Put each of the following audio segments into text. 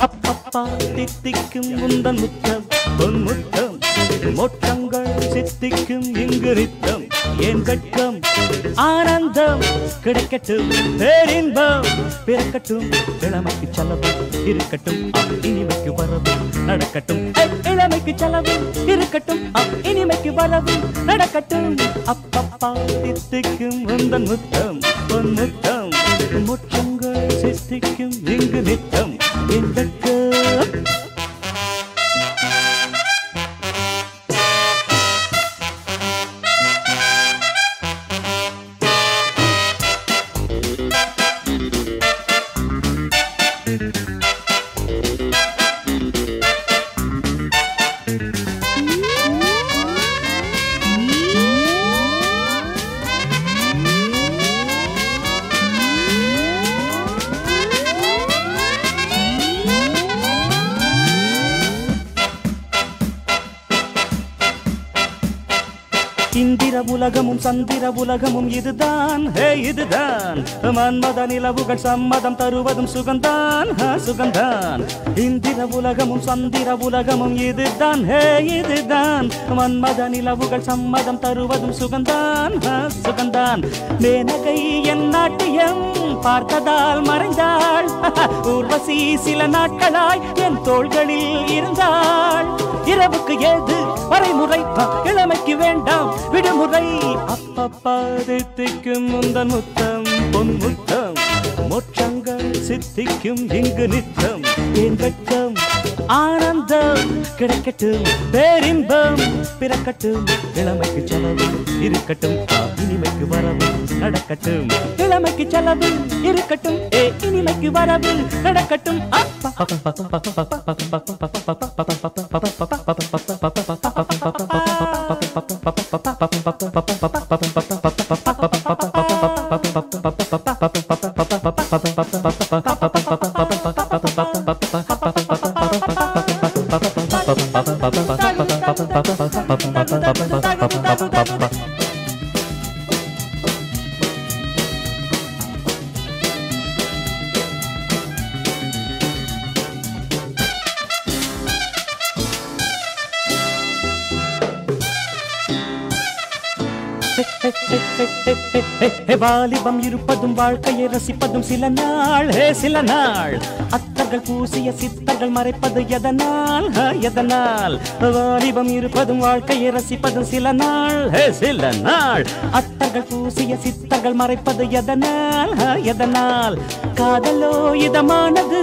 அப்பப்பா தித்திக்கும் முந்தன் முத்தம் பொன் முத்தம் மோட்டங்கள் சித்திக்கும் இங்கு நித்தம் என் வெட்கம் ஆனந்தம் கிடைக்கட்டும் பேரின்பம் பிறக்கட்டும் இளமைக்கு செலவு இருக்கட்டும் இனிமைக்கு வரவு நடக்கட்டும் இளமைக்கு செலவு இருக்கட்டும் இனிமைக்கு வரவு நடக்கட்டும் அப்பப்பா தித்திக்கும் முந்தன் முத்தம் பொன் முத்தம் மோட்டங்கள் சித்திக்கும் இங்கு நித்தம் என் வெட்கம் இந்திர உலகமும் சந்திர உலகமும் இதுதான் இதுதான் மன்மத நிலவுகள் சம்மதம் தருவதும் சுகந்தான் சுகந்தான் இந்திர உலகமும் சந்திர உலகமும் இதுதான் இதுதான் மன்மத நிலவுகள் சம்மதம் தருவதும் சுகந்தான் சுகந்தான் மேனகை என் நாட்டியம் பார்த்ததால் மறைந்தாள் ஊர்வசி சில நாட்களாய் என் தோள்களில் இருந்தாள் இரவுக்கு ஏது வரைமுறை இளமைக்கு வேண்டாம் விடுமுறை அப்பப்பா தித்திக்கும் முந்தன் முத்தம் பொன் முத்தம் மோட்சங்கள் சித்திக்கும் இங்கு நித்தம் என் வெட்கம் ஆனந்தம் கிடைக்கட்டும் பேரின்பம் பிறக்கட்டும் இளமைக்கு செலவு இருக்கட்டும் இனிமைக்கு வரவு நடக்கட்டும் இளமைக்கு செலவு இருக்கட்டும் இனிமைக்கு வரவு நடக்கட்டும் வாலிபம் இருப்பதும் வாழ்க்கையை ரசிப்பதும் சில நாள் சில நாள் அத்தர்கள் பூசிய சித்தர்கள் மறைப்பது எதனால் எதனால் வாலிபம் இருப்பதும் வாழ்க்கையை ரசிப்பதும் சில நாள் அத்தர்கள் பூசிய சித்தர்கள் மறைப்பது எதனால் எதனால் காதலோ இதமானது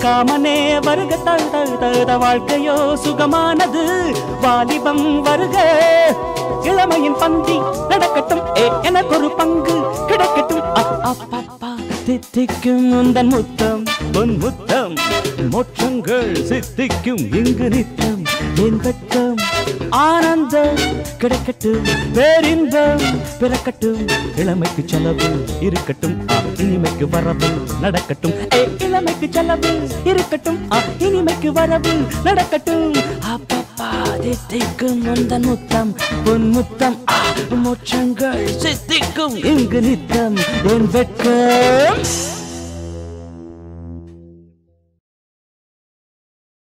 காமனே வருக தழுத வாழ்க்கையோ சுகமானது வாலிபம் வருக இளமையின் பந்தி நடக்கட்டும் எனக்கு ஒரு பங்கு கிடைக்கட்டும் அப்பப்பா தித்திக்கும் முந்தன் முத்தம் பொன் முத்தம் மோட்சங்கள் சித்திக்கும் இங்கு நித்தம் என் வெட்கம் ஆனந்தம் கிடைக்கட்டும் பேரின்பம் பிறக்கட்டும் இளமைக்கு செலவு இருக்கட்டும் இனிமைக்கு வரவு நடக்கட்டும் இளமைக்கு செலவு இருக்கட்டும் இனிமைக்கு வரவு நடக்கட்டும் அப்பப்பா தித்திக்கும் முந்தன் முத்தம் பொன் முத்தம் மோட்சங்கள் சித்திக்கும் இங்கு நித்தம் என் வெட்கம்